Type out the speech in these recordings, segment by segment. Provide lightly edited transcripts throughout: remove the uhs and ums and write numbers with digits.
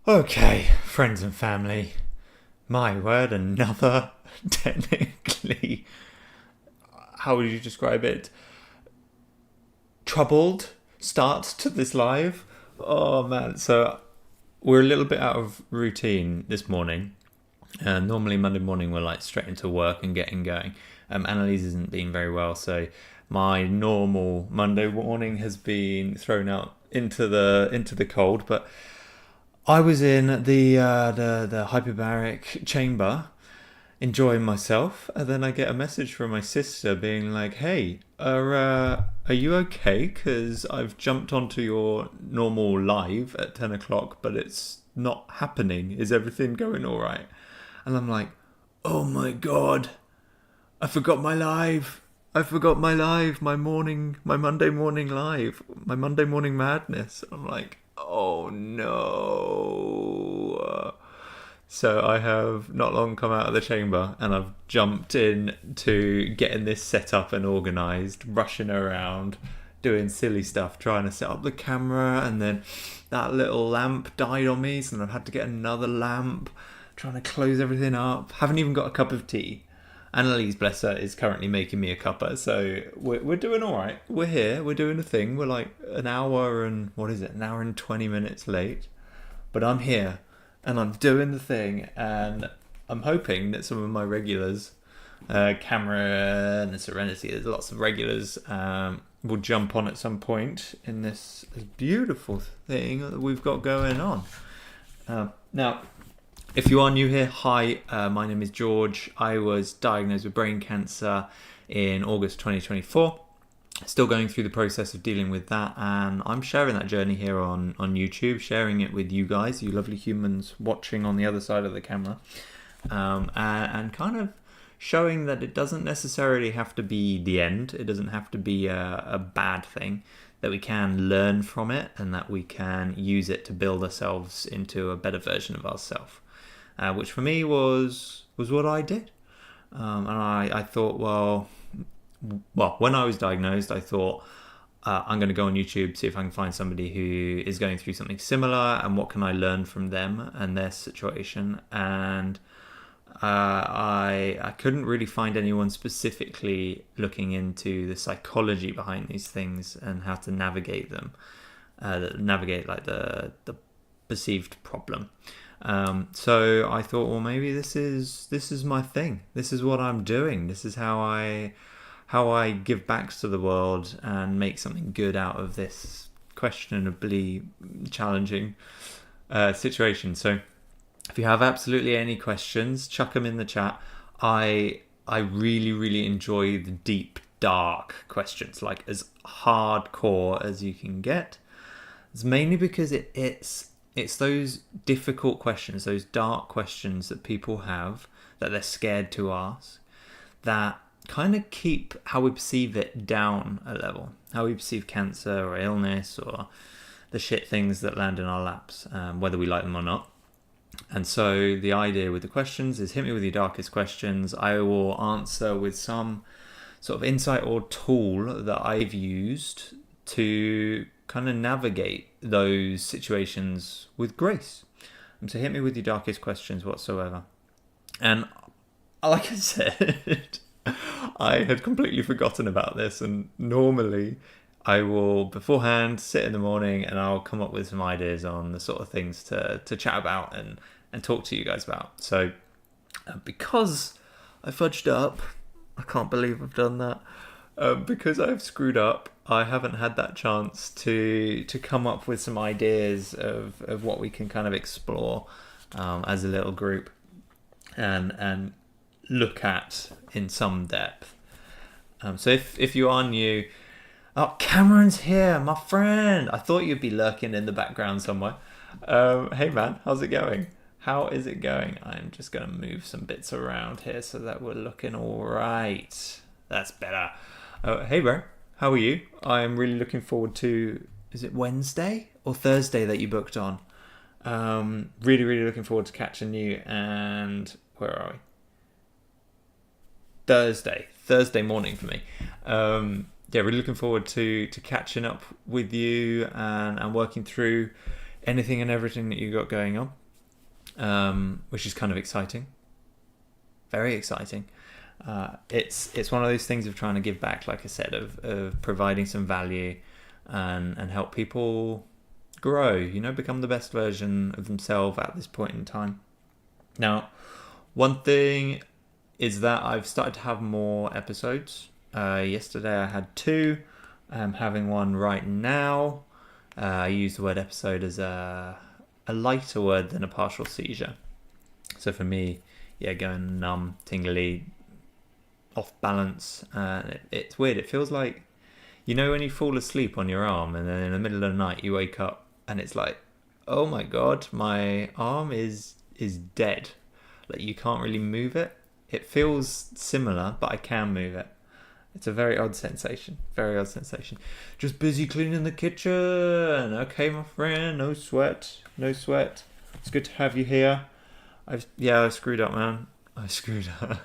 Okay, friends and family. My word, another technically, how would you describe it? Troubled start to this live. Oh man, so we're a little bit out of routine this morning. Normally, Monday morning, we're like straight into work and getting going. Annalise isn't being very well, so my normal Monday morning has been thrown out into the cold. But I was in the hyperbaric chamber enjoying myself, and then I get a message from my sister being like, "Hey, are you okay? Because I've jumped onto your normal live at 10 o'clock, but it's not happening. Is everything going all right?" And I'm like, "Oh my god, I forgot my live. I forgot my live, my Monday morning live, my Monday morning madness." I'm like, "Oh no." So I have not long come out of the chamber and I've jumped in to getting this set up and organised, rushing around, doing silly stuff, trying to set up the camera, and then that little lamp died on me, so I've had to get another lamp, trying to close everything up. Haven't even got a cup of tea. Annalise, bless her, is currently making me a cuppa, so we're doing all right. We're here, we're doing a thing. We're like an hour and, what is it, an hour and 20 minutes late. But I'm here, and I'm doing the thing, and I'm hoping that some of my regulars, Cameron and Serenity, there's lots of regulars, will jump on at some point in this beautiful thing that we've got going on. Now, if you are new here, hi, my name is George. I was diagnosed with brain cancer in August 2024. Still going through the process of dealing with that, and I'm sharing that journey here on YouTube, sharing it with you guys, you lovely humans watching on the other side of the camera, and kind of showing that it doesn't necessarily have to be the end. It doesn't have to be a bad thing, that we can learn from it and that we can use it to build ourselves into a better version of ourselves. Which for me was what I did. And I thought, well, when I was diagnosed, I thought I'm going to go on YouTube, see if I can find somebody who is going through something similar, and what can I learn from them and their situation. And I couldn't really find anyone specifically looking into the psychology behind these things and how to navigate them, navigate like the perceived problem. So I thought, well, maybe this is my thing. This is what I'm doing. This is how I give back to the world and make something good out of this questionably challenging situation. So if you have absolutely any questions, chuck them in the chat. I really enjoy the deep, dark questions, like as hardcore as you can get. It's mainly because it's those difficult questions, those dark questions that people have that they're scared to ask, that kind of keep how we perceive it down a level. How we perceive cancer or illness or the shit things that land in our laps, whether we like them or not. And so the idea with the questions is hit me with your darkest questions. I will answer with some sort of insight or tool that I've used to kind of navigate those situations with grace. And so hit me with your darkest questions whatsoever. And like I said, I had completely forgotten about this, and normally I will beforehand sit in the morning and I'll come up with some ideas on the sort of things to chat about and talk to you guys about. So because I fudged up, I can't believe I've done that. Because I've screwed up, I haven't had that chance to come up with some ideas of what we can kind of explore as a little group and look at in some depth. So if you are new, oh, Cameron's here, my friend. I thought you'd be lurking in the background somewhere. Hey man, how's it going? How is it going? I'm just going to move some bits around here so that we're looking all right. That's better. Hey bro, how are you? I'm really looking forward to, is it Wednesday or Thursday that you booked on? Really looking forward to catching you. And where are we? Thursday morning for me. Really looking forward to catching up with you and working through anything and everything that you got going on, which is kind of exciting. Very exciting. It's one of those things of trying to give back, like I said, of providing some value and help people grow, become the best version of themselves at this point in time. Now, one thing is that I've started to have more episodes. Yesterday I had 2. I'm having one right now. I use the word episode as a lighter word than a partial seizure. So for me, going numb, tingly, off balance. It's weird. It feels like, when you fall asleep on your arm and then in the middle of the night you wake up and it's like, oh my God, my arm is dead. Like you can't really move it. It feels similar, but I can move it. It's a very odd sensation. Very odd sensation. Just busy cleaning the kitchen. Okay, my friend. No sweat. No sweat. It's good to have you here. I screwed up, man. I screwed up.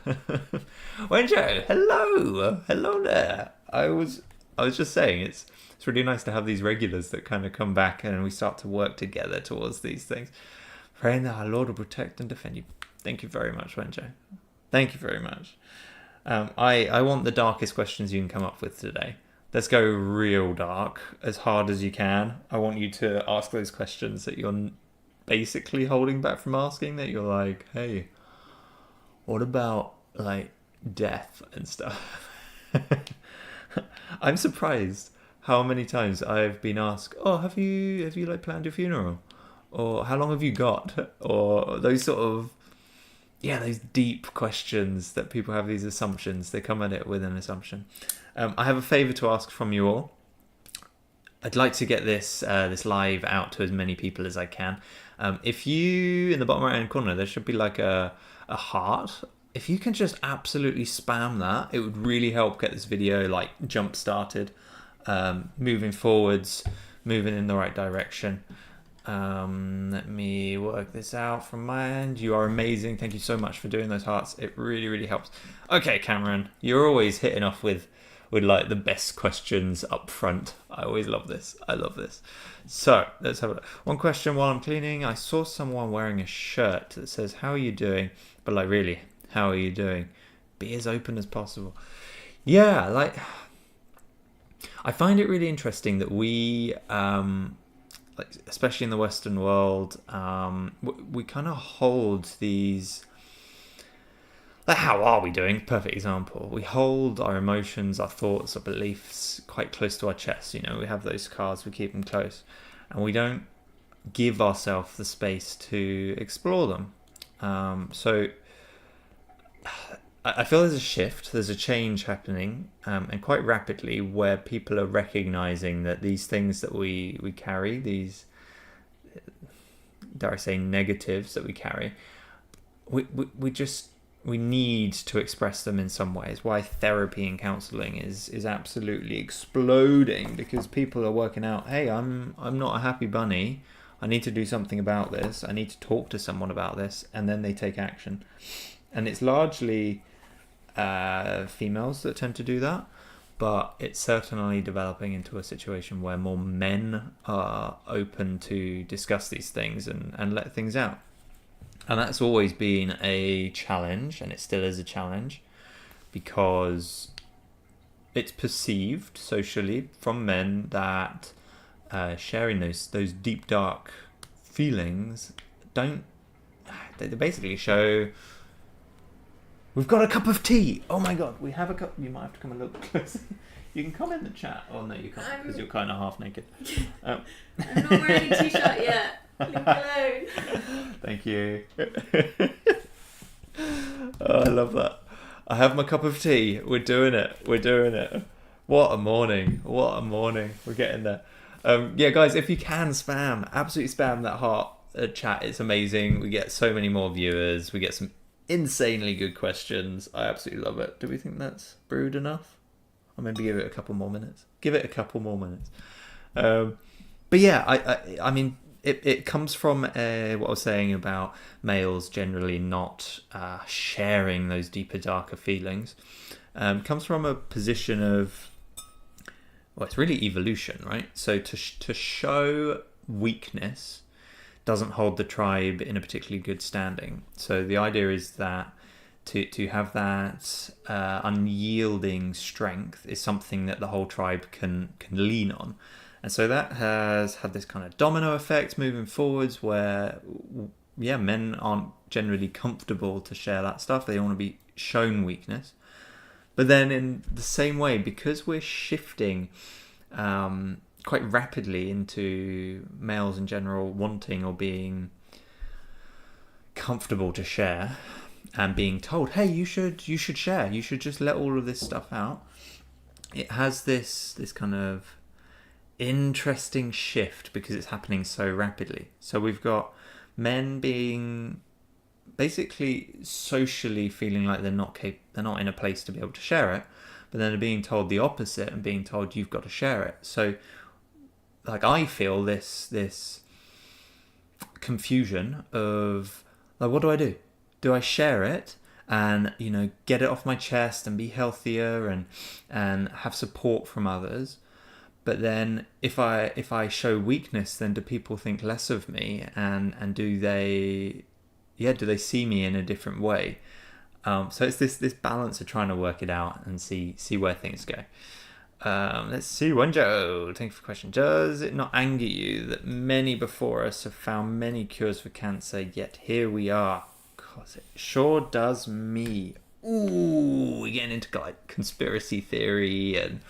Wenjo, hello. Hello there. I was just saying, it's really nice to have these regulars that kind of come back and we start to work together towards these things. Praying that our Lord will protect and defend you. Thank you very much, Wenjo. Thank you very much. I want the darkest questions you can come up with today. Let's go real dark, as hard as you can. I want you to ask those questions that you're basically holding back from asking, that you're like, hey, what about like death and stuff? I'm surprised how many times I've been asked, oh, have you like planned your funeral? Or how long have you got? Or those sort of, those deep questions that people have, these assumptions. They come at it with an assumption. I have a favour to ask from you all. I'd like to get this live out to as many people as I can. If you, in the bottom right hand corner, there should be like a heart. If you can just absolutely spam that, it would really help get this video like jump started, moving forwards, moving in the right direction. Let me work this out from my end. You are amazing. Thank you so much for doing those hearts. It really, really helps. Okay, Cameron, you're always hitting off with like the best questions up front. I always love this. I love this. So let's have a look. One question while I'm cleaning. I saw someone wearing a shirt that says, how are you doing? But like, really, how are you doing? Be as open as possible. Yeah, like, I find it really interesting that we, like, especially in the Western world, we kind of hold these, like, how are we doing? Perfect example. We hold our emotions, our thoughts, our beliefs quite close to our chest. We have those cards, we keep them close, and we don't give ourselves the space to explore them. So I feel there's a shift, there's a change happening, and quite rapidly, where people are recognizing that these things that we carry, these, dare I say, negatives that we carry, we need to express them in some ways. Why therapy and counseling is absolutely exploding, because people are working out, hey, I'm not a happy bunny. I need to do something about this. I need to talk to someone about this, and then they take action. And it's largely females that tend to do that, but it's certainly developing into a situation where more men are open to discuss these things and let things out. And that's always been a challenge, and it still is a challenge, because it's perceived socially from men that sharing those deep, dark feelings they basically show, we've got a cup of tea. Oh my God, we have a cup. You might have to come a little closer. You can come in the chat. Oh no, you can't, because you're kind of half naked. I'm not wearing a t-shirt yet. Leave me alone. Thank you. Oh, I love that. I have my cup of tea. We're doing it. What a morning. We're getting there. Guys, if you can absolutely spam that heart chat. It's amazing. We get so many more viewers. We get some insanely good questions. I absolutely love it. Do we think that's brewed enough? Or maybe give it a couple more minutes. But yeah, I mean, it comes from what I was saying about males generally not sharing those deeper, darker feelings. It comes from a position of, well, it's really evolution, right? So to show weakness doesn't hold the tribe in a particularly good standing. So the idea is that to have that unyielding strength is something that the whole tribe can lean on. And so that has had this kind of domino effect moving forwards where, yeah, men aren't generally comfortable to share that stuff. They don't want to be shown weakness. But then in the same way, because we're shifting quite rapidly into males in general wanting or being comfortable to share and being told, hey, you should share, you should just let all of this stuff out, it has this kind of interesting shift because it's happening so rapidly. So we've got men being basically socially feeling like they're not in a place to be able to share it, but then they're being told the opposite and being told you've got to share it. So like I feel this confusion of like, what do? Do I share it and, you know, get it off my chest and be healthier and have support from others? But then if I show weakness, then do people think less of me and do they see me in a different way? So it's this balance of trying to work it out and see where things go. Let's see, Wenjo, thank you for the question. Does it not anger you that many before us have found many cures for cancer, yet here we are? Because it sure does me. Ooh, we're getting into like conspiracy theory and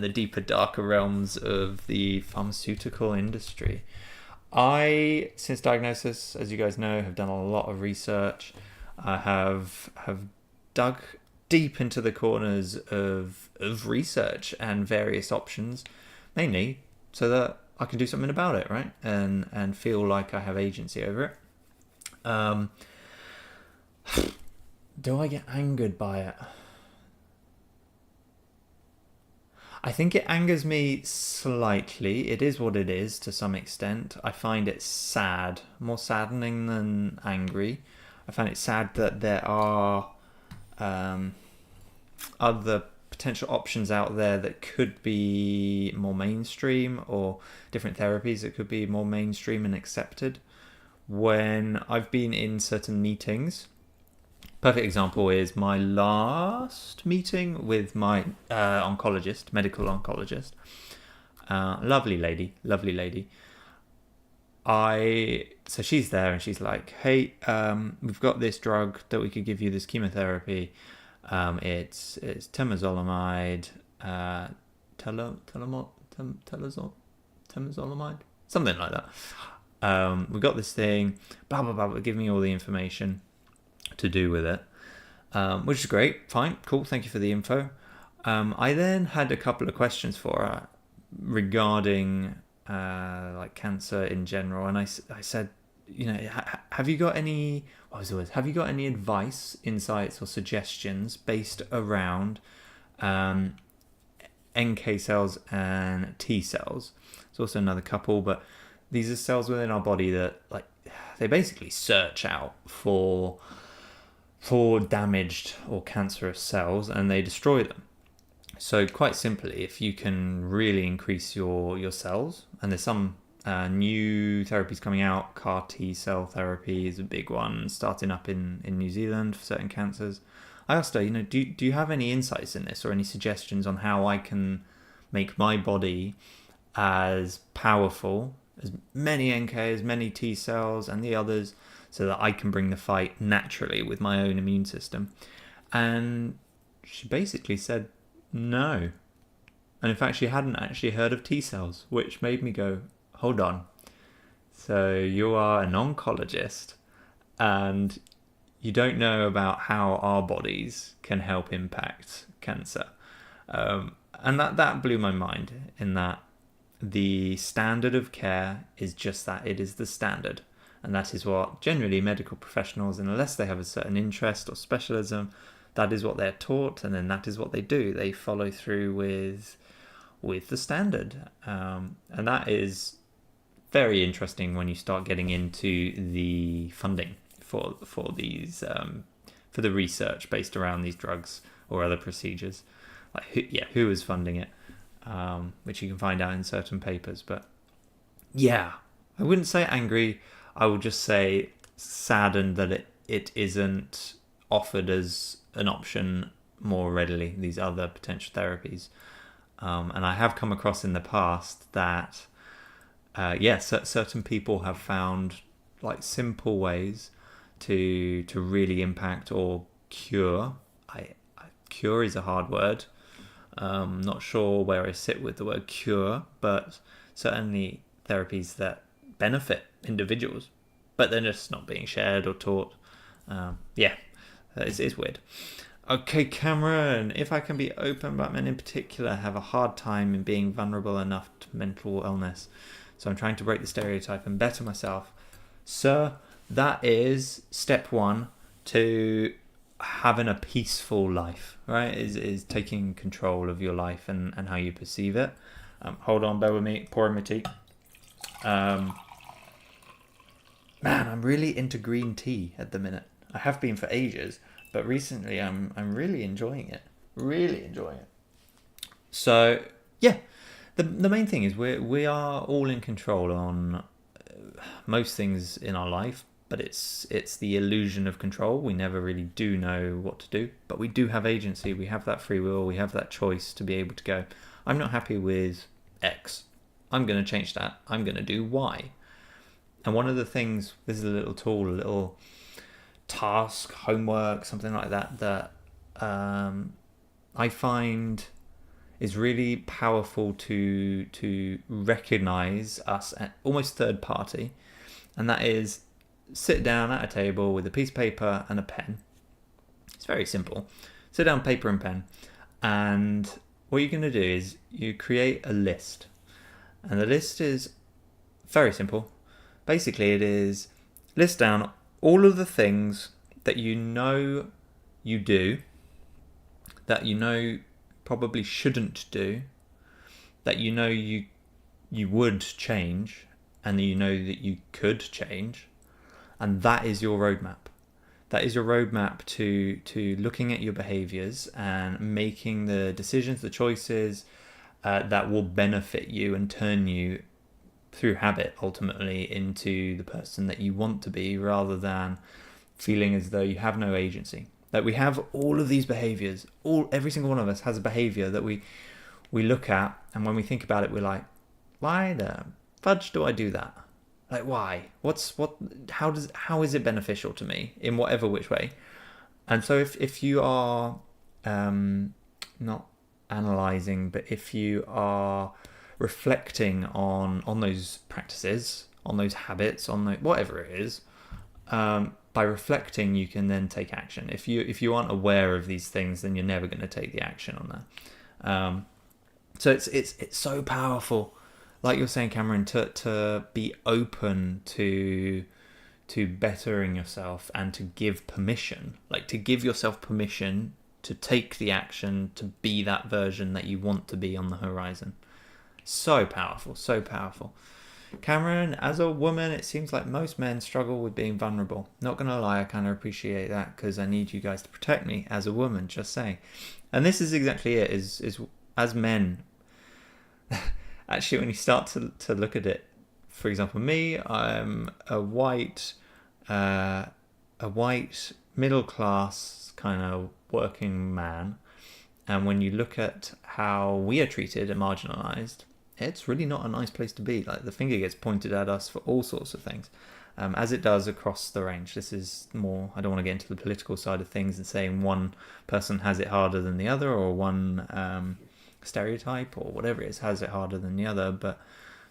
the deeper, darker realms of the pharmaceutical industry. I, since diagnosis, as you guys know, have done a lot of research. I have dug deep into the corners of research and various options, mainly so that I can do something about it, right? And feel like I have agency over it. Do I get angered by it? I think it angers me slightly. It is what it is to some extent. I find it sad, more saddening than angry. I find it sad that there are other potential options out there that could be more mainstream, or different therapies that could be more mainstream and accepted. When I've been in certain meetings, perfect example is my last meeting with my oncologist, medical oncologist. Lovely lady. So she's there and she's like, hey, we've got this drug that we could give you, this chemotherapy. It's temozolomide, temozolomide, something like that. We got this thing, blah blah blah. But give me all the information to do with it, which is great. Fine, cool. Thank you for the info. I then had a couple of questions for her regarding like cancer in general, and I said, you know, have you got any? Have you got any advice, insights, or suggestions based around NK cells and T cells? There's also another couple, but these are cells within our body that, like, they basically search out for damaged or cancerous cells and they destroy them. So quite simply, if you can really increase your cells, and there's some new therapies coming out, CAR T cell therapy is a big one starting up in New Zealand for certain cancers. I asked her, you know, do you have any insights in this or any suggestions on how I can make my body as powerful, as many NK, as many T cells and the others, so that I can bring the fight naturally with my own immune system? And she basically said no. And in fact, she hadn't actually heard of T cells, which made me go, hold on. So you are an oncologist and you don't know about how our bodies can help impact cancer. And that blew my mind, in that the standard of care is just that. It is the standard. And that is what generally medical professionals, unless they have a certain interest or specialism, that is what they're taught, and then that is what they do. They follow through with the standard. And that is very interesting when you start getting into the funding for these for the research based around these drugs or other procedures. Like who is funding it, which you can find out in certain papers. But yeah, I wouldn't say angry. I will just say saddened that it isn't offered as an option more readily, these other potential therapies. And I have come across in the past that, certain people have found like simple ways to really impact or cure. Cure is a hard word. Not sure where I sit with the word cure, but certainly therapies that benefit individuals, but they're just not being shared or taught. It's weird. Okay, Cameron, if I can be open about men in particular have a hard time in being vulnerable enough to mental illness, so I'm trying to break the stereotype and better myself. Sir, that is step one to having a peaceful life, right? Is taking control of your life and how you perceive it. Hold on, bear with me, pouring my tea. Man, I'm really into green tea at the minute. I have been for ages, but recently I'm really enjoying it. Really enjoying it. So yeah, the main thing is we are all in control on most things in our life, but it's the illusion of control. We never really do know what to do, but we do have agency. We have that free will. We have that choice to be able to go, I'm not happy with X. I'm going to change that. I'm going to do Y. And one of the things, this is a little tool, a little task, homework, something like that I find is really powerful to recognize us at almost third party, and that is sit down at a table with a piece of paper and a pen. It's very simple. Sit down, paper and pen, and what you're going to do is you create a list, and the list is very simple. Basically, it is list down all of the things that you know you do, that you know probably shouldn't do, that you know you would change, and that you know that you could change, and that is your roadmap. That is your roadmap to looking at your behaviors and making the decisions, the choices that will benefit you and turn you through habit ultimately into the person that you want to be, rather than feeling as though you have no agency. That we have all of these behaviors, every single one of us has a behavior that we look at, and when we think about it, we're like, why the fudge do I do that? Like, why? How is it beneficial to me in whatever which way? And so if you are not analyzing, but if you are reflecting on those practices, on those habits, on whatever it is, by reflecting, you can then take action. If you aren't aware of these things, then you're never going to take the action on that. So it's so powerful, like you're saying, Cameron, to be open to bettering yourself and to give permission, like to give yourself permission to take the action to be that version that you want to be on the horizon. So powerful, so powerful. Cameron, as a woman, it seems like most men struggle with being vulnerable. Not gonna lie, I kind of appreciate that because I need you guys to protect me as a woman, just saying. And this is exactly it, is as men, actually when you start to look at it, for example, me, I'm a white middle class kind of working man, and when you look at how we are treated and marginalized, it's really not a nice place to be. Like, the finger gets pointed at us for all sorts of things, as it does across the range. This is more, I don't want to get into the political side of things and saying one person has it harder than the other, or one stereotype or whatever it is has it harder than the other, but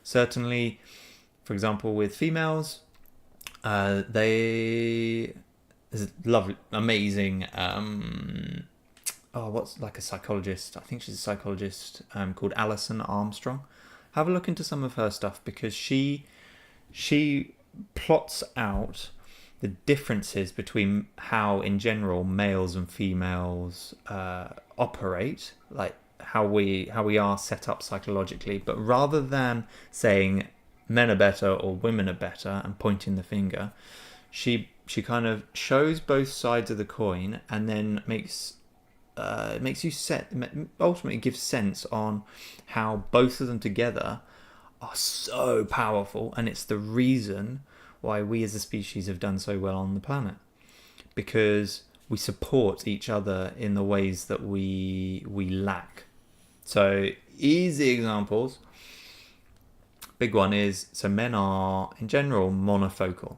certainly, for example, with females, there's a lovely, amazing, what's like a psychologist, I think she's a psychologist, called Alison Armstrong. Have a look into some of her stuff, because she plots out the differences between how, in general, males and females operate, like how we are set up psychologically. But rather than saying men are better or women are better and pointing the finger, she kind of shows both sides of the coin, and then makes you ultimately gives sense on how both of them together are so powerful, and it's the reason why we as a species have done so well on the planet, because we support each other in the ways that we lack. So easy examples. Big one is, so men are in general monofocal.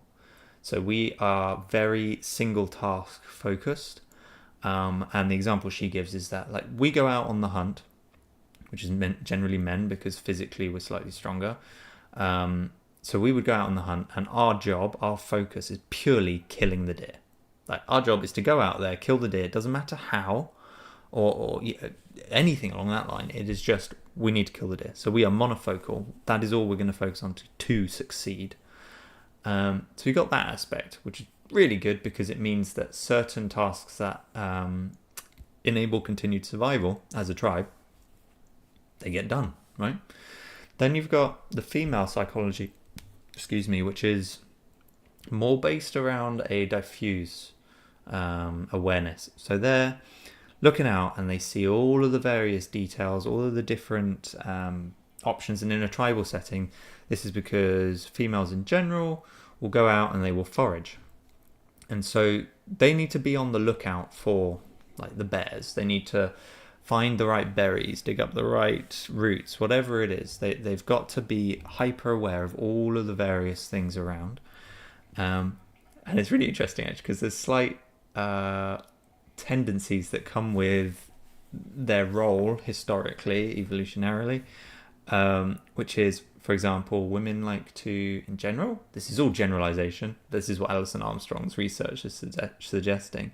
So we are very single task focused. And the example she gives is that, like, we go out on the hunt, which is generally men because physically we're slightly stronger. So we would go out on the hunt, and our job, our focus is purely killing the deer. Like, our job is to go out there, kill the deer. It doesn't matter how or anything along that line. It is just, we need to kill the deer. So we are monofocal. That is all we're going to focus on to succeed. So we got that aspect, which is really good because it means that certain tasks that enable continued survival as a tribe, they get done, right? Then you've got the female psychology, which is more based around a diffuse awareness. So they're looking out and they see all of the various details, all of the different options. And in a tribal setting, this is because females in general will go out and they will forage. And so they need to be on the lookout for, like, the bears. They need to find the right berries, dig up the right roots, whatever it is. They've got to be hyper aware of all of the various things around. And it's really interesting, actually, because there's slight tendencies that come with their role historically, evolutionarily, which is, for example, women like to, in general, this is all generalization, this is what Alison Armstrong's research is suggesting.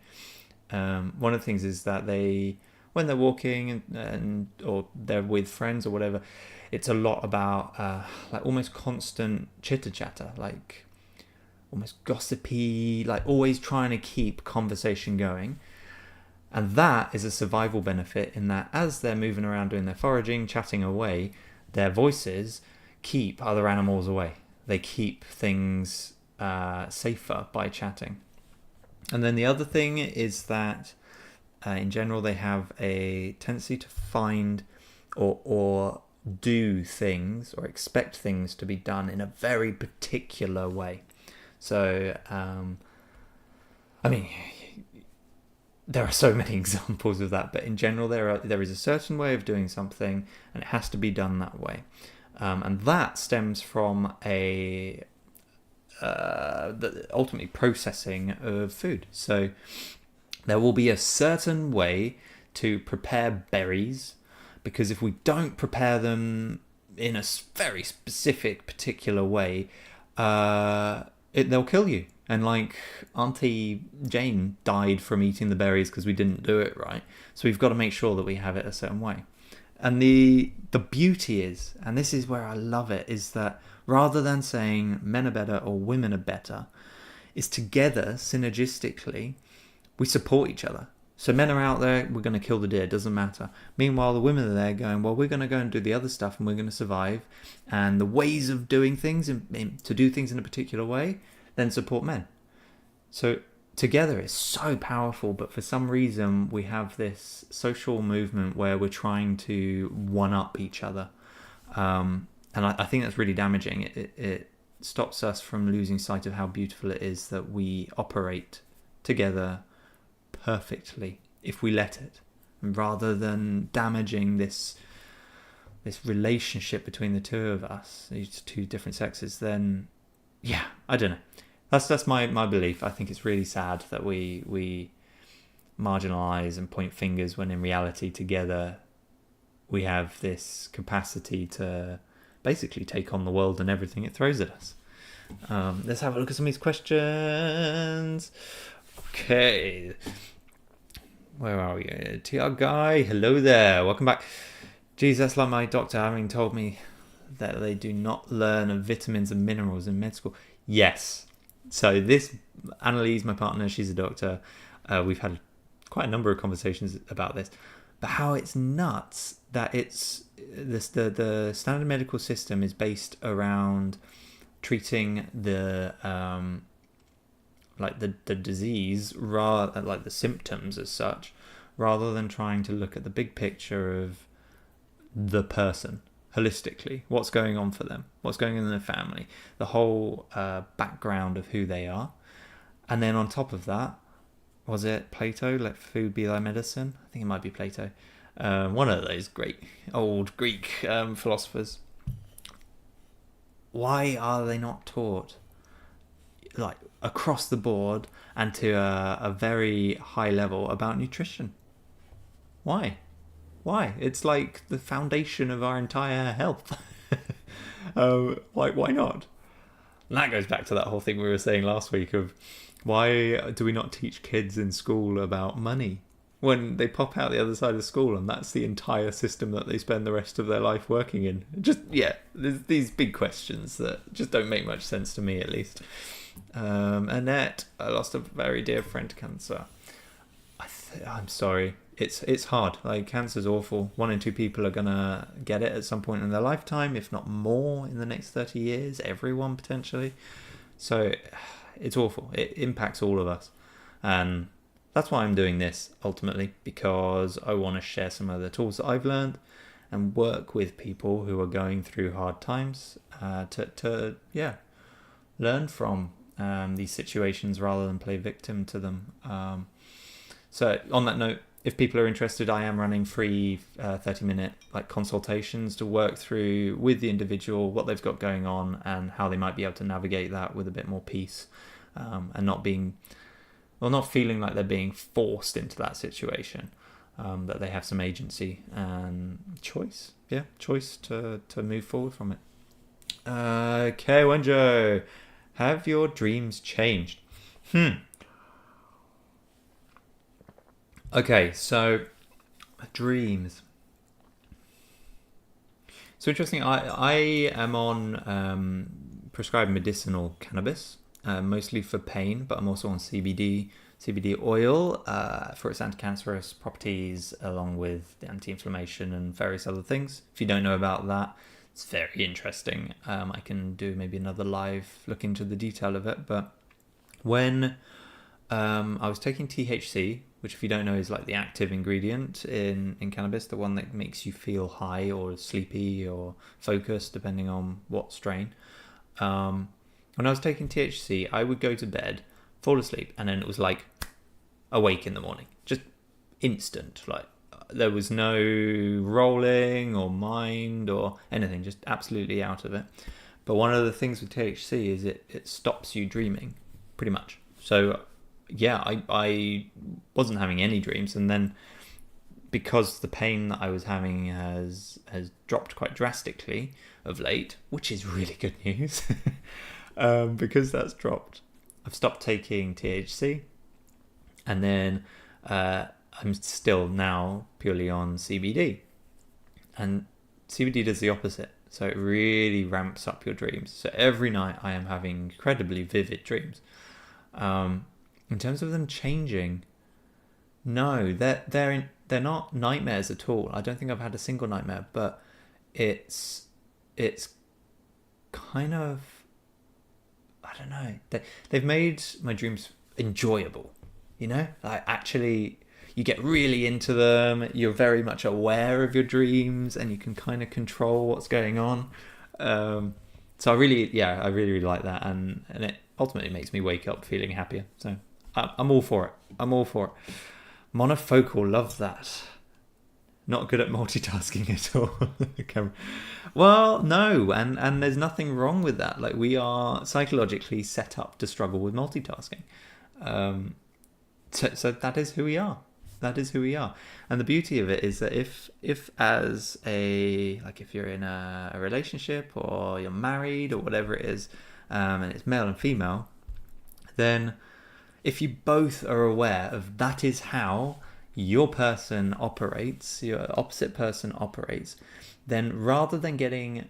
One of the things is that they, when they're walking and or they're with friends or whatever, it's a lot about like almost constant chitter chatter, like almost gossipy, like always trying to keep conversation going. And that is a survival benefit in that as they're moving around doing their foraging, chatting away, their voices keep other animals away. They keep things safer by chatting. And then the other thing is that in general they have a tendency to find or do things or expect things to be done in a very particular way. So, I mean, there are so many examples of that, but in general there is a certain way of doing something and it has to be done that way. And that stems from the ultimately processing of food. So there will be a certain way to prepare berries, because if we don't prepare them in a very specific, particular way, they'll kill you. And like Auntie Jane died from eating the berries because we didn't do it right. So we've got to make sure that we have it a certain way. And the beauty is, and this is where I love it, is that rather than saying men are better or women are better, is together, synergistically, we support each other. So men are out there, we're going to kill the deer, doesn't matter. Meanwhile, the women are there going, well, we're going to go and do the other stuff and we're going to survive. And the ways of doing things, to do things in a particular way, then support men. So together it's so powerful, but for some reason we have this social movement where we're trying to one-up each other. And I think that's really damaging. It stops us from losing sight of how beautiful it is that we operate together perfectly if we let it, rather than damaging this relationship between the two of us, these two different sexes. Then yeah, I don't know, that's my belief. I think it's really sad that we marginalize and point fingers when in reality together we have this capacity to basically take on the world and everything it throws at us. Let's have a look at some of these questions. Okay, where are we? TR Guy, hello there, welcome back. Geez, that's like my doctor having told me that they do not learn of vitamins and minerals in med school. Yes, so this Annalise, my partner, she's a doctor. We've had quite a number of conversations about this, but how it's nuts that it's this the standard medical system is based around treating the like the disease, rather like the symptoms as such, rather than trying to look at the big picture of the person holistically, what's going on for them, what's going on in their family, the whole background of who they are. And then on top of that, was it Plato, let food be thy medicine? I think it might be Plato. One of those great old Greek philosophers. Why are they not taught, like, across the board and to a very high level about nutrition? Why? It's like the foundation of our entire health. Why not? And that goes back to that whole thing we were saying last week of why do we not teach kids in school about money when they pop out the other side of school and that's the entire system that they spend the rest of their life working in? Just, there's these big questions that just don't make much sense to me, at least. Annette, I lost a very dear friend to cancer. I'm sorry. It's hard. Like, cancer's awful. 1 in 2 people are gonna get it at some point in their lifetime, if not more, in the next 30 years. Everyone, potentially. So it's awful. It impacts all of us. And that's why I'm doing this, ultimately, because I want to share some of the tools that I've learned and work with people who are going through hard times to learn from these situations rather than play victim to them. So on that note, if people are interested, I am running free 30-minute consultations to work through with the individual what they've got going on and how they might be able to navigate that with a bit more peace, and not feeling like they're being forced into that situation, that they have some agency and choice to move forward from it. Okay, Wenjo, have your dreams changed? Okay, so dreams. So interesting. I am on prescribed medicinal cannabis, mostly for pain, but I'm also on CBD oil for its anti-cancerous properties, along with the anti-inflammation and various other things. If you don't know about that, it's very interesting. I can do maybe another live look into the detail of it. But when I was taking THC, which, if you don't know, is like the active ingredient in cannabis, the one that makes you feel high or sleepy or focused, depending on what strain. When I was taking THC, I would go to bed, fall asleep, and then it was like awake in the morning. Just instant. Like, there was no rolling or mind or anything, just absolutely out of it. But one of the things with THC is it stops you dreaming, pretty much. So yeah, I wasn't having any dreams, and then because the pain that I was having has dropped quite drastically of late, which is really good news, because that's dropped, I've stopped taking THC, and then I'm still now purely on CBD, and CBD does the opposite, so it really ramps up your dreams. So every night I am having incredibly vivid dreams. In terms of them changing, no, they're not nightmares at all. I don't think I've had a single nightmare, but it's kind of, I don't know. They've made my dreams enjoyable. Like, actually, you get really into them. You're very much aware of your dreams, and you can kind of control what's going on. So I really like that, and it ultimately makes me wake up feeling happier. So I'm all for it. Monofocal, love that. Not good at multitasking at all. Well, no, and there's nothing wrong with that. Like, we are psychologically set up to struggle with multitasking. So that is who we are. And the beauty of it is that if you're in a relationship or you're married or whatever it is, and it's male and female, then if you both are aware of that is how your person operates, your opposite person operates, then rather than getting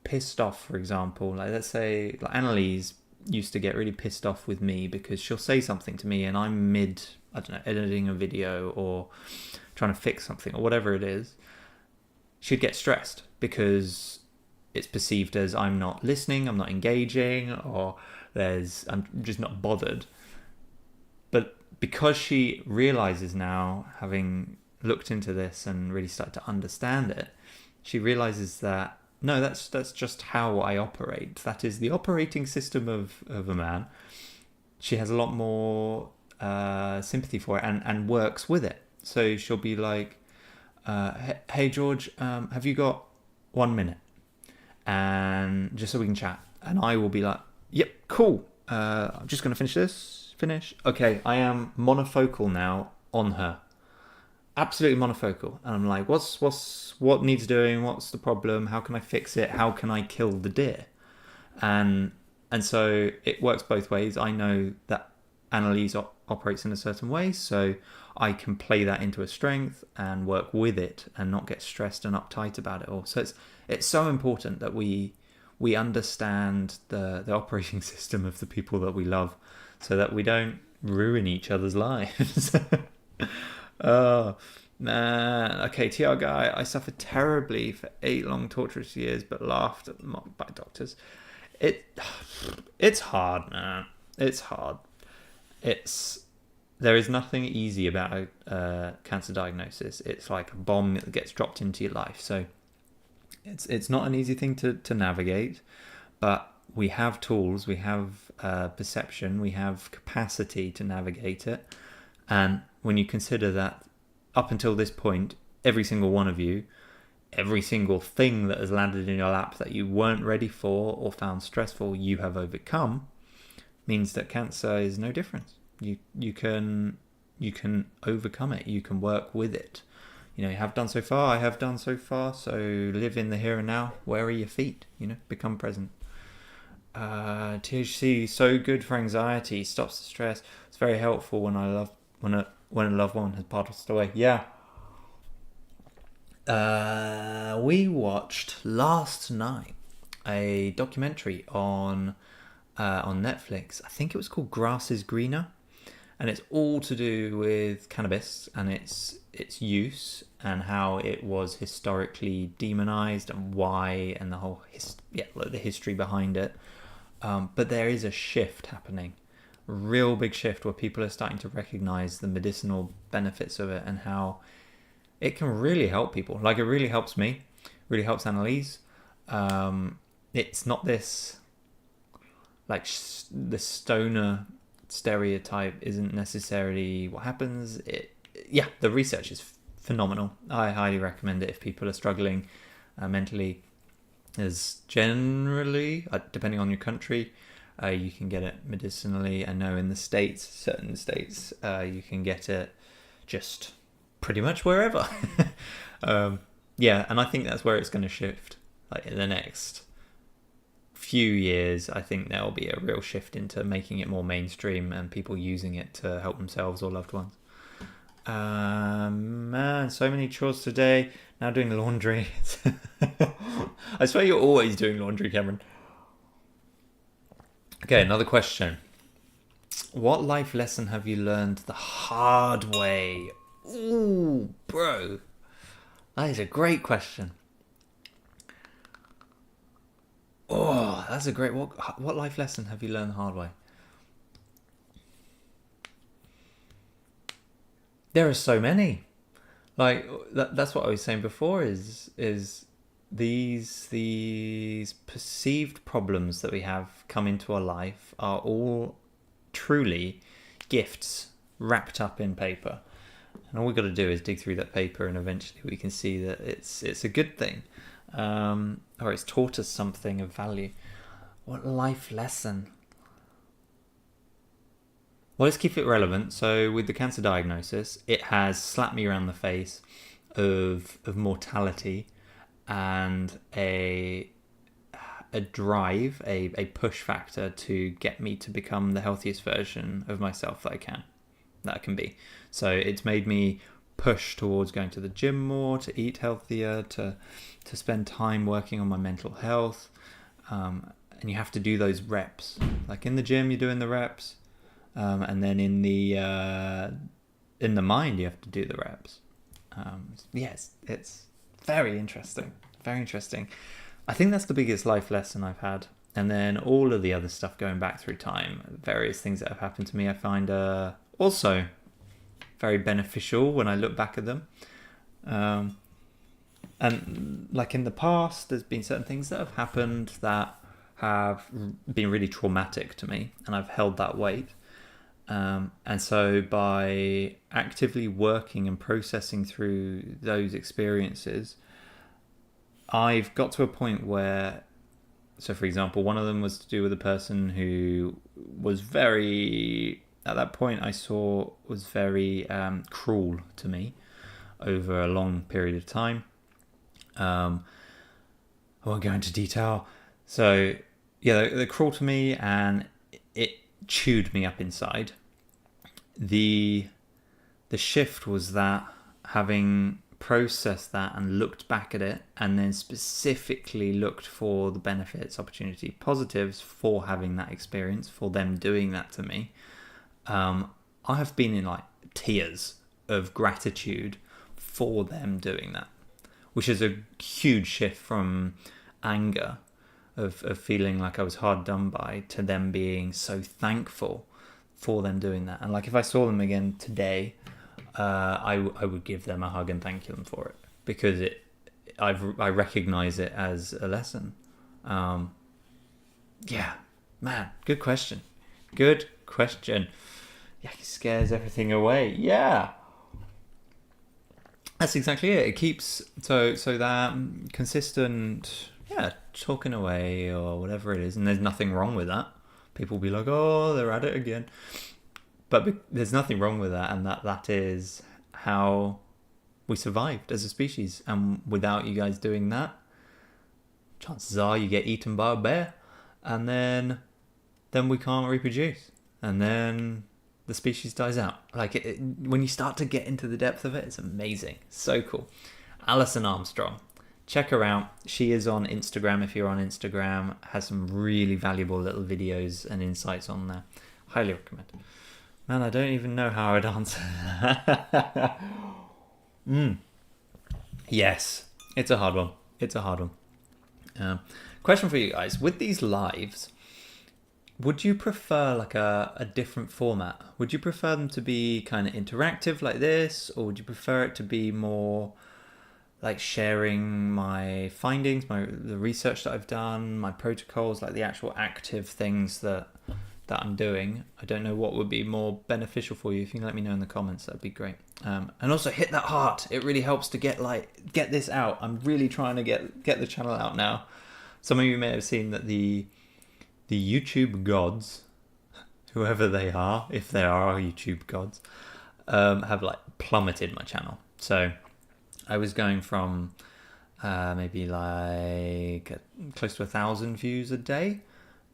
pissed off, for example, like let's say like Annalise used to get really pissed off with me because she'll say something to me and I'm editing a video or trying to fix something or whatever it is, she'd get stressed because it's perceived as I'm not listening, I'm not engaging, or I'm just not bothered. But because she realizes now, having looked into this and really started to understand it, she realizes that no, that's just how I operate. That is the operating system of a man. She has a lot more sympathy for it and works with it. So she'll be like, hey George, have you got 1 minute? And just so we can chat. And I will be like, yep, cool. I'm just going to finish. Okay, I am monofocal now on her. Absolutely monofocal. And I'm like, what needs doing? What's the problem? How can I fix it? How can I kill the deer? And so it works both ways. I know that Annalise operates in a certain way, so I can play that into a strength and work with it and not get stressed and uptight about it all. So it's so important that we understand the operating system of the people that we love, so that we don't ruin each other's lives. Oh man. Okay, TR guy, I suffered terribly for 8 long torturous years, but laughed at mocked by doctors. It's hard, man. It's hard. There is nothing easy about a cancer diagnosis. It's like a bomb that gets dropped into your life. So it's not an easy thing to navigate, but we have tools, we have perception, we have capacity to navigate it. And when you consider that up until this point, every single one of you, every single thing that has landed in your lap that you weren't ready for or found stressful, you have overcome, means that cancer is no different. You can overcome it. You can work with it. You have done so far. I have done so far. So live in the here and now. Where are your feet? Become present. THC, so good for anxiety. Stops the stress. It's very helpful when a loved one has passed away. Yeah. We watched last night a documentary on Netflix. I think it was called Grass is Greener, and it's all to do with cannabis and its use and how it was historically demonized and why, and the whole the history behind it. But there is a shift happening, a real big shift, where people are starting to recognize the medicinal benefits of it and how it can really help people. Like, it really helps me, really helps Annalise. It's not this, like, the stoner stereotype isn't necessarily what happens. The research is phenomenal. I highly recommend it if people are struggling mentally. As generally, depending on your country, you can get it medicinally. I know in the States, certain states, you can get it just pretty much wherever. And I think that's where it's going to shift. Like, in the next few years, I think there'll be a real shift into making it more mainstream and people using it to help themselves or loved ones. Man, so many chores today. Now doing laundry. I swear you're always doing laundry, Cameron. Okay, another question. What life lesson have you learned the hard way? Ooh, bro. That is a great question. Oh, that's a great... What life lesson have you learned the hard way? There are so many. Like, that's what I was saying before, is these perceived problems that we have come into our life are all truly gifts wrapped up in paper. And all we've got to do is dig through that paper, and eventually we can see that it's a good thing. Or it's taught us something of value. What life lesson? Well, let's keep it relevant. So with the cancer diagnosis, it has slapped me around the face of mortality and a drive, a push factor to get me to become the healthiest version of myself that I can be. So it's made me push towards going to the gym more, to eat healthier, to spend time working on my mental health. And you have to do those reps. Like in the gym, you're doing the reps. And then in the mind, you have to do the reps. Yes, it's very interesting. Very interesting. I think that's the biggest life lesson I've had. And then all of the other stuff going back through time, various things that have happened to me, I find also very beneficial when I look back at them. And like in the past, there's been certain things that have happened that have been really traumatic to me, and I've held that weight. And so by actively working and processing through those experiences, I've got to a point where, so for example, one of them was to do with a person who was very, at that point I saw was very cruel to me over a long period of time. I won't go into detail. So yeah, they're cruel to me, and it chewed me up inside. The shift was that, having processed that and looked back at it, and then specifically looked for the benefits, opportunity, positives for having that experience, for them doing that to me, I have been in like tears of gratitude for them doing that, which is a huge shift from anger of feeling like I was hard done by, to them being so thankful for them doing that. And like if I saw them again today, I would give them a hug and thank them for it, because I recognize it as a lesson. Yeah, man, good question. Yeah, it scares everything away. Yeah. That's exactly it. It keeps so that consistent, talking away or whatever it is, and there's nothing wrong with that. People will be like, "Oh, they're at it again," but there's nothing wrong with that, and that is how we survived as a species. And without you guys doing that, chances are you get eaten by a bear, and then we can't reproduce, and then the species dies out. Like when you start to get into the depth of it, it's amazing. So cool. Alison Armstrong, check her out. She is on Instagram. If you're on Instagram, has some really valuable little videos and insights on there. Highly recommend. Man, I don't even know how I'd answer that. Yes, it's a hard one. Question for you guys. With these lives, would you prefer like a different format? Would you prefer them to be kind of interactive like this, or would you prefer it to be more like sharing my findings, the research that I've done, my protocols, like the actual active things that I'm doing? I don't know what would be more beneficial for you. If you can let me know in the comments, that'd be great. And also hit that heart. It really helps to get this out. I'm really trying to get the channel out now. Some of you may have seen that the YouTube gods, whoever they are, if there are YouTube gods, have like plummeted my channel. So I was going from maybe like close to 1,000 views a day,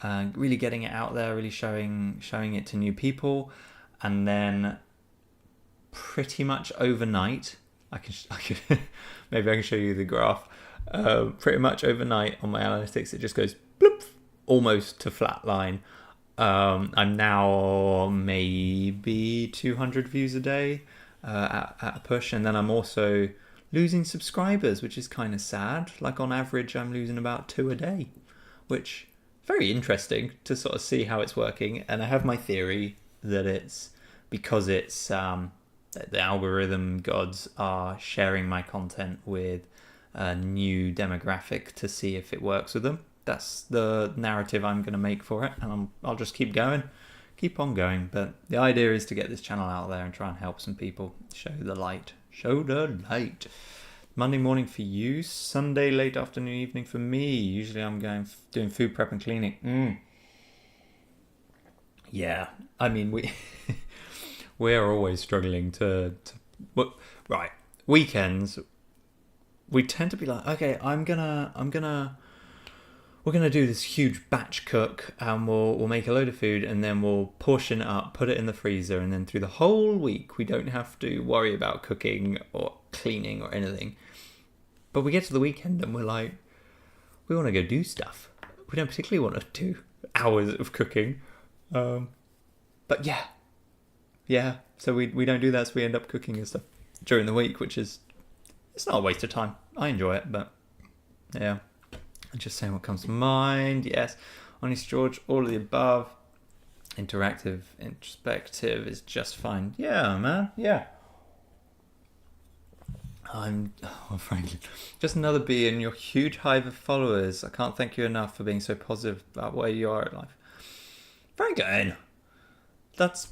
really getting it out there, really showing it to new people, and then pretty much overnight, I can maybe I can show you the graph. Pretty much overnight on my analytics, it just goes bloop, almost to flat line. I'm now maybe 200 views a day at a push, and then I'm also losing subscribers, which is kind of sad. Like on average, I'm losing about 2 a day, which very interesting to sort of see how it's working. And I have my theory that it's because it's the algorithm gods are sharing my content with a new demographic to see if it works with them. That's the narrative I'm going to make for it, and I'll just keep on going. But the idea is to get this channel out there and try and help some people, show the light. Monday morning for you, Sunday late afternoon, evening for me. Usually I'm doing food prep and cleaning. Yeah, I mean we are always struggling to right, weekends. We tend to be like, okay, we're gonna do this huge batch cook, and we'll make a load of food, and then we'll portion it up, put it in the freezer, and then through the whole week we don't have to worry about cooking or cleaning or anything. But we get to the weekend and we're like, we want to go do stuff. We don't particularly want to do hours of cooking, but yeah. So we don't do that. So we end up cooking and stuff during the week, which is, it's not a waste of time. I enjoy it, but yeah. I'm just saying what comes to mind. Yes, Honest George, all of the above. Interactive, introspective is just fine. Yeah, man. Yeah. frankly, just another bee in your huge hive of followers. I can't thank you enough for being so positive about where you are in life. Franklin, that's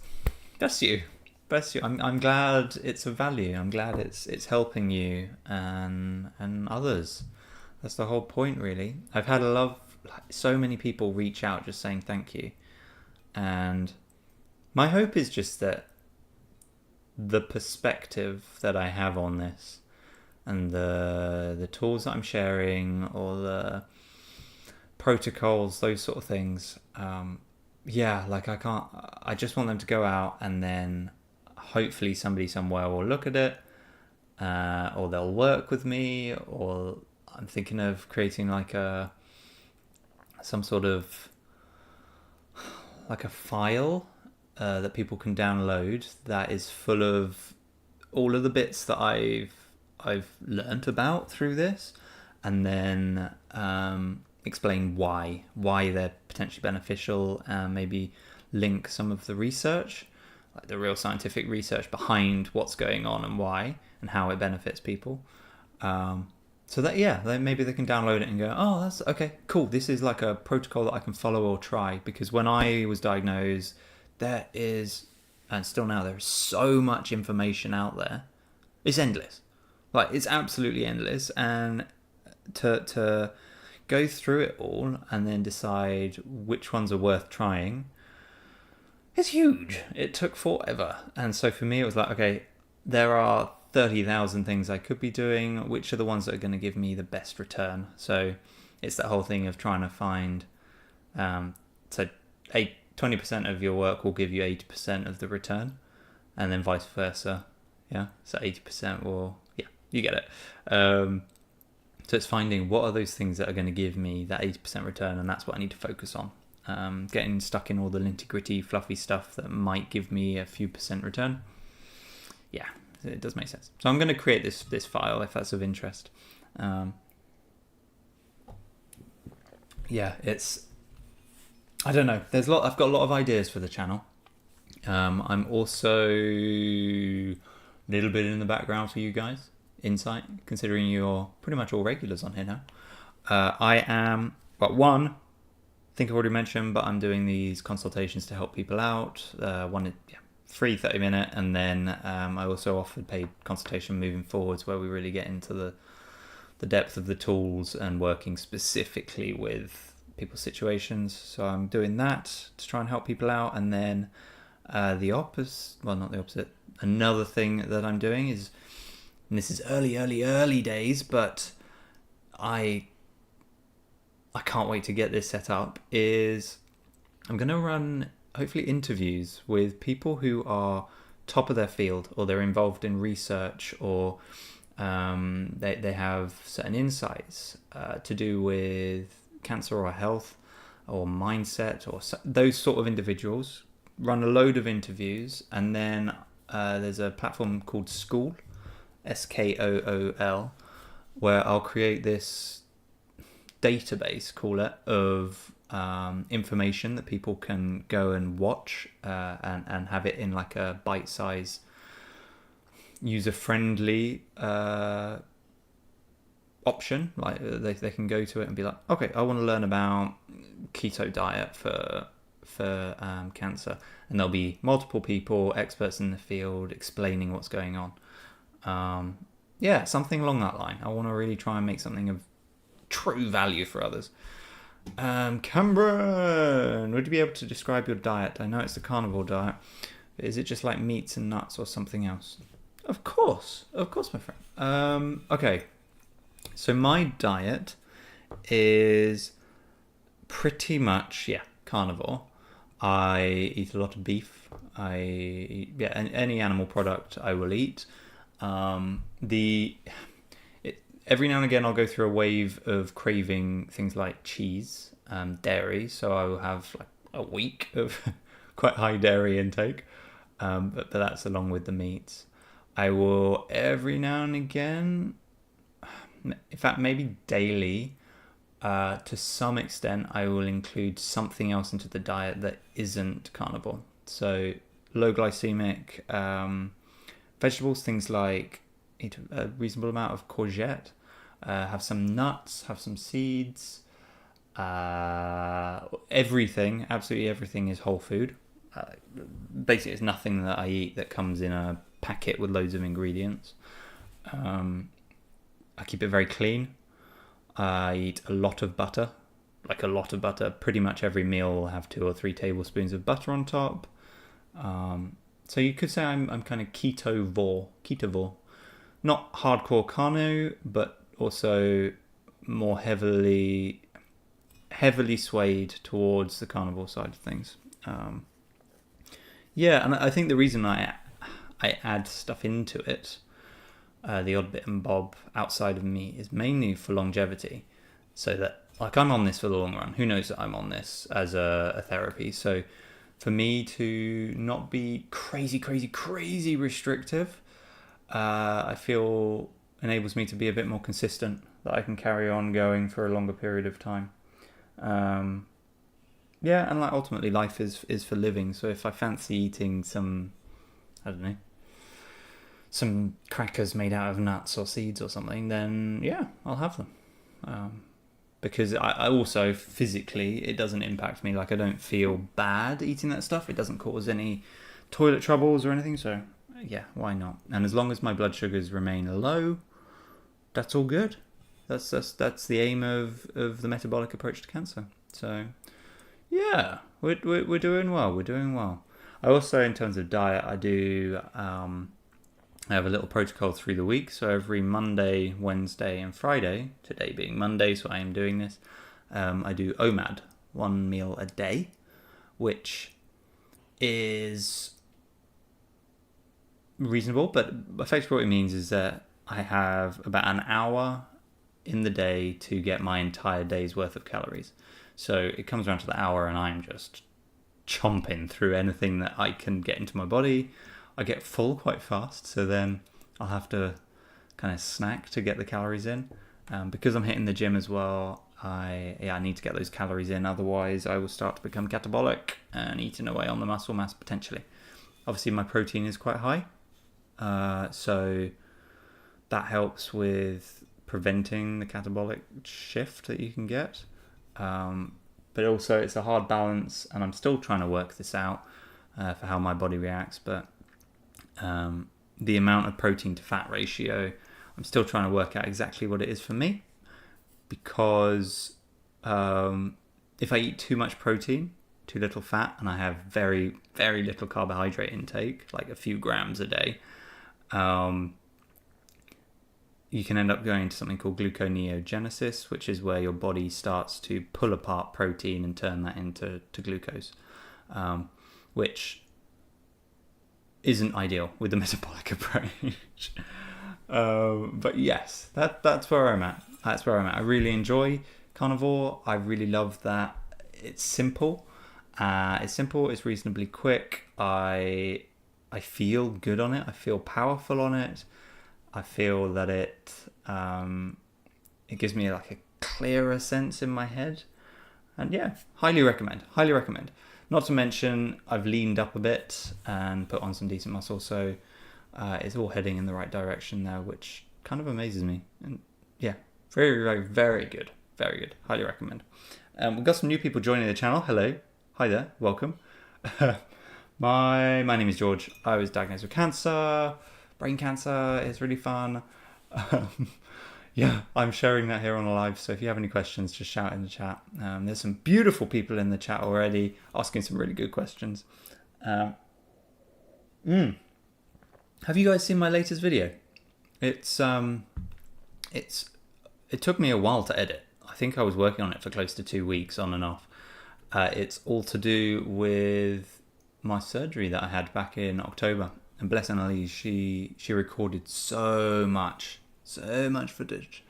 you. Bless you. I'm glad it's of value. I'm glad it's helping you and others. That's the whole point, really. I've had so many people reach out just saying thank you, and my hope is just that the perspective that I have on this and the tools that I'm sharing or the protocols, those sort of things, I just want them to go out and then hopefully somebody somewhere will look at it, or they'll work with me, or I'm thinking of creating some sort of like a file that people can download that is full of all of the bits that I've learnt about through this, and then explain why they're potentially beneficial, and maybe link some of the research, like the real scientific research behind what's going on and why and how it benefits people. So that maybe they can download it and go, oh, that's okay, cool. This is like a protocol that I can follow or try, because when I was diagnosed, there is, and still now, there is so much information out there. It's endless. Like, it's absolutely endless. And to go through it all and then decide which ones are worth trying is huge. It took forever. And so for me, it was like, okay, there are 30,000 things I could be doing. Which are the ones that are going to give me the best return? So it's that whole thing of trying to find, 20% of your work will give you 80% of the return, and then vice versa. Yeah, so 80% will, you get it. So it's finding what are those things that are going to give me that 80% return, and that's what I need to focus on. Getting stuck in all the nitty-gritty fluffy stuff that might give me a few percent return. Yeah, it does make sense. So I'm going to create this file if that's of interest. It's, I don't know. I've got a lot of ideas for the channel. I'm also a little bit in the background for you guys, insight, considering you're pretty much all regulars on here now. I think I've already mentioned, but I'm doing these consultations to help people out. Free 30-minute, and then I also offered paid consultation moving forwards, where we really get into the depth of the tools and working specifically with people's situations. So I'm doing that to try and help people out. And then not the opposite, another thing that I'm doing is, and this is early days, but I can't wait to get this set up, is I'm going to run hopefully interviews with people who are top of their field, or they're involved in research, or they have certain insights to do with cancer or health or mindset, or those sort of individuals. Run a load of interviews, and then there's a platform called Skool, Skool, where I'll create this database, call it, of information that people can go and watch, and have it in like a bite-size, user-friendly option. Like they can go to it and be like, okay, I want to learn about keto diet for cancer, and there'll be multiple people, experts in the field, explaining what's going on. Something along that line. I want to really try and make something of true value for others. Cameron, would you be able to describe your diet? I know it's the carnivore diet, but is it just like meats and nuts or something else? Of course, my friend. Okay, so my diet is pretty much carnivore. I eat a lot of beef. Any animal product I will eat. Every now and again I'll go through a wave of craving things like cheese, dairy, so I will have like a week of quite high dairy intake, but that's along with the meats. I will every now and again, in fact maybe daily, to some extent, I will include something else into the diet that isn't carnivore. So low glycemic vegetables, things like eat a reasonable amount of courgette, have some nuts, have some seeds. Everything, absolutely everything is whole food. Basically, it's nothing that I eat that comes in a packet with loads of ingredients. I keep it very clean. I eat a lot of butter, like a lot of butter. Pretty much every meal will have 2 or 3 tablespoons of butter on top. So you could say I'm kind of ketovore. Not hardcore carno, but also more heavily swayed towards the carnivore side of things. And I think the reason I add stuff into it, the odd bit and bob outside of meat, is mainly for longevity. So that, like, I'm on this for the long run. Who knows that I'm on this as a therapy? So for me to not be crazy restrictive, I feel enables me to be a bit more consistent, that I can carry on going for a longer period of time. And like ultimately life is for living. So if I fancy eating some, I don't know, some crackers made out of nuts or seeds or something, then yeah, I'll have them. Because I also physically, it doesn't impact me. Like, I don't feel bad eating that stuff. It doesn't cause any toilet troubles or anything. So yeah, why not? And as long as my blood sugars remain low, that's all good. That's the aim of the metabolic approach to cancer. So yeah, we're doing well. We're doing well. I also, in terms of diet, I have a little protocol through the week. So every Monday, Wednesday, and Friday, today being Monday, so I am doing this, I do OMAD, 1 meal a day, which is reasonable, but effectively what it means is that I have about an hour in the day to get my entire day's worth of calories. So it comes around to the hour and I'm just chomping through anything that I can get into my body. I get full quite fast, so then I'll have to kind of snack to get the calories in. Because I'm hitting the gym as well, I need to get those calories in, otherwise I will start to become catabolic and eating away on the muscle mass potentially. Obviously my protein is quite high, so that helps with preventing the catabolic shift that you can get. But also it's a hard balance, and I'm still trying to work this out for how my body reacts, but the amount of protein to fat ratio, I'm still trying to work out exactly what it is for me, because if I eat too much protein, too little fat, and I have very, very little carbohydrate intake, like a few grams a day, you can end up going into something called gluconeogenesis, which is where your body starts to pull apart protein and turn that into glucose, which isn't ideal with the metabolic approach. But yes, that's where I'm at. That's where I'm at. I really enjoy carnivore. I really love that it's simple. It's reasonably quick. I feel good on it. I feel powerful on it. I feel that it gives me like a clearer sense in my head. And yeah, highly recommend. Not to mention, I've leaned up a bit and put on some decent muscle, so it's all heading in the right direction now, which kind of amazes me. And yeah, very, very, very good. Very good. Highly recommend. We've got some new people joining the channel. Hello. Hi there. Welcome. My name is George. I was diagnosed with cancer. Brain cancer. It's really fun. Yeah, I'm sharing that here on a live, so if you have any questions, just shout in the chat. There's some beautiful people in the chat already asking some really good questions. Have you guys seen my latest video? It took me a while to edit. I think I was working on it for close to 2 weeks on and off. It's all to do with my surgery that I had back in October. And bless Annalise, she recorded so much footage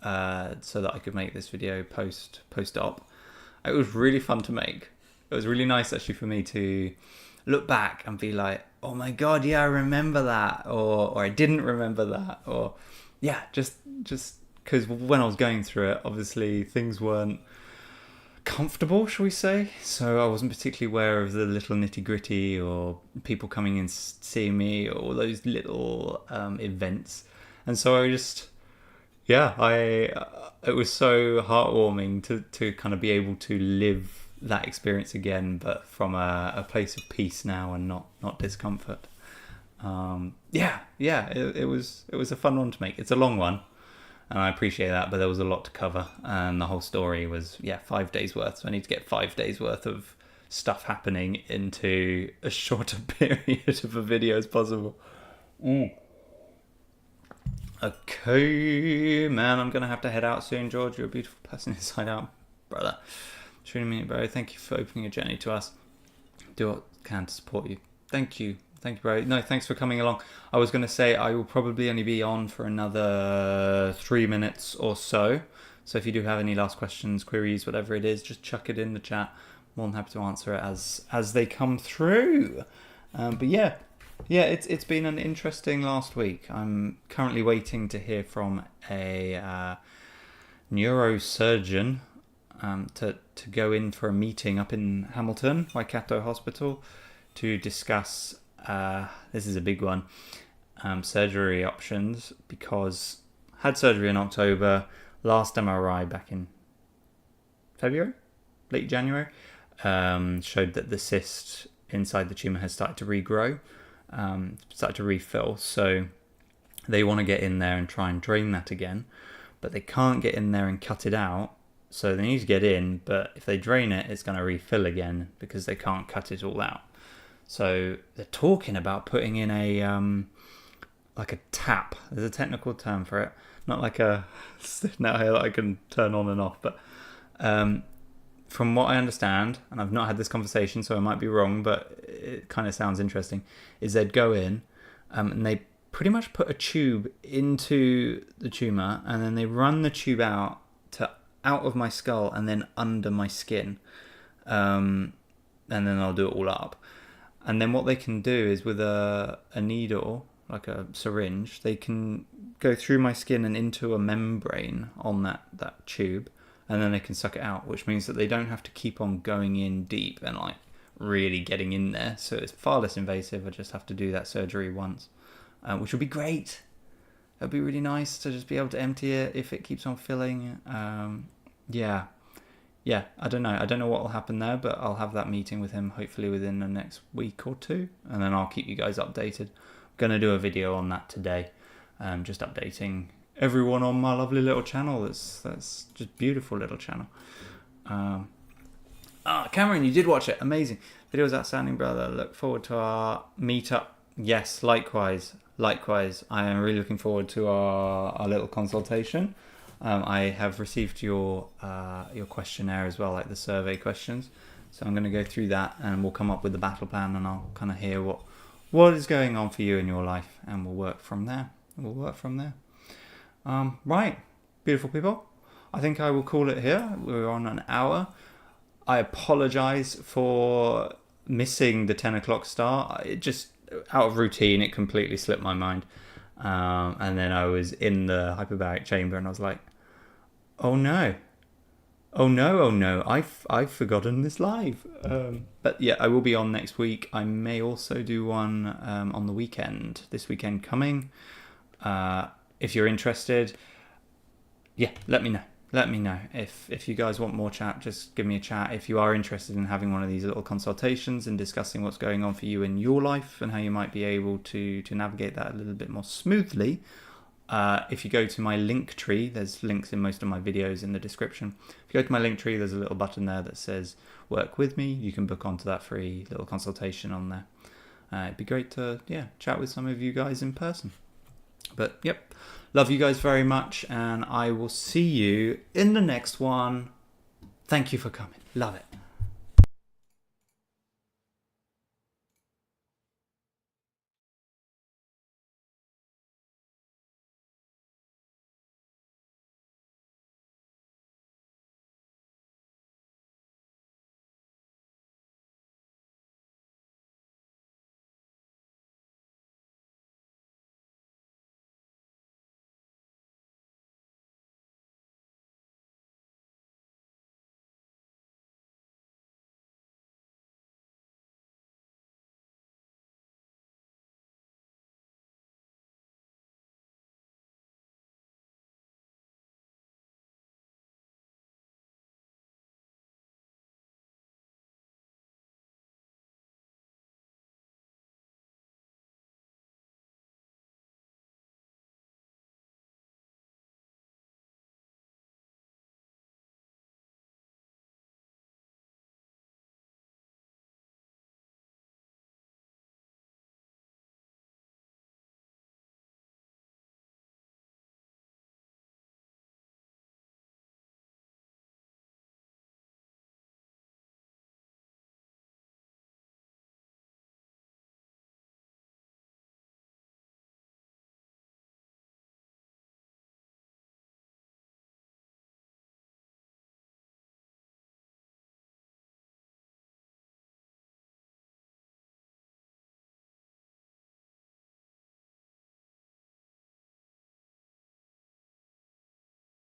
so that I could make this video post-op. It was really fun to make. It was really nice actually for me to look back and be like, oh my god, yeah, I remember that, or I didn't remember that, or yeah, just because when I was going through it, obviously things weren't comfortable, shall we say, so I wasn't particularly aware of the little nitty-gritty or people coming in seeing me, or all those little events. And so it was so heartwarming to kind of be able to live that experience again, but from a place of peace now and not discomfort. It was a fun one to make. It's a long one, and I appreciate that, but there was a lot to cover, and the whole story was 5 days worth. So I need to get 5 days worth of stuff happening into a shorter period of a video as possible. Okay, man, I'm gonna have to head out soon. George, you're a beautiful person inside out, brother. Truly mean it, bro. Thank you for opening your journey to us. Do what I can to support you. Thank you, bro. No, thanks for coming along. I was gonna say I will probably only be on for another 3 minutes or so. So if you do have any last questions, queries, whatever it is, just chuck it in the chat. More than happy to answer it as they come through. But yeah, it's been an interesting last week. I'm currently waiting to hear from a neurosurgeon to go in for a meeting up in Hamilton, Waikato Hospital, to discuss, this is a big one, surgery options, because had surgery in October, last MRI back in February, late January, showed that the cyst inside the tumour has started to regrow, started to refill. So they want to get in there and try and drain that again, but they can't get in there and cut it out. So they need to get in, but if they drain it, it's going to refill again because they can't cut it all out. So they're talking about putting in a like a tap. There's a technical term for it, not like a now here that I can turn on and off, but from what I understand, and I've not had this conversation, so I might be wrong, but it kind of sounds interesting, is they'd go in and they pretty much put a tube into the tumour, and then they run the tube out of my skull and then under my skin, and then I'll do it all up. And then what they can do is with a needle, like a syringe, they can go through my skin and into a membrane on that tube, and then they can suck it out, which means that they don't have to keep on going in deep and like really getting in there. So it's far less invasive. I just have to do that surgery once, which would be great. It'd be really nice to just be able to empty it if it keeps on filling. Yeah, I don't know what will happen there, but I'll have that meeting with him hopefully within the next week or two, and then I'll keep you guys updated. I'm going to do a video on that today, just updating everyone on my lovely little channel. That's just beautiful little channel. Cameron, you did watch it. Amazing. Video was outstanding, brother. Look forward to our meetup. Yes, likewise. I am really looking forward to our little consultation. I have received your questionnaire as well, like the survey questions. So I'm going to go through that, and we'll come up with the battle plan, and I'll kind of hear what is going on for you in your life, and we'll work from there. Right, beautiful people. I think I will call it here. We're on an hour. I apologise for missing the 10 o'clock start. It just, out of routine, it completely slipped my mind. And then I was in the hyperbaric chamber, and I was like, oh no, I've forgotten this live. But yeah, I will be on next week. I may also do one on the weekend, this weekend coming. If you're interested, let me know. If you guys want more chat, just give me a chat. If you are interested in having one of these little consultations and discussing what's going on for you in your life and how you might be able to navigate that a little bit more smoothly, if you go to my link tree, there's links in most of my videos in the description. If you go to my link tree, there's a little button there that says work with me. You can book onto that free little consultation on there. It'd be great to chat with some of you guys in person. But yep, love you guys very much, and I will see you in the next one. Thank you for coming. Love it.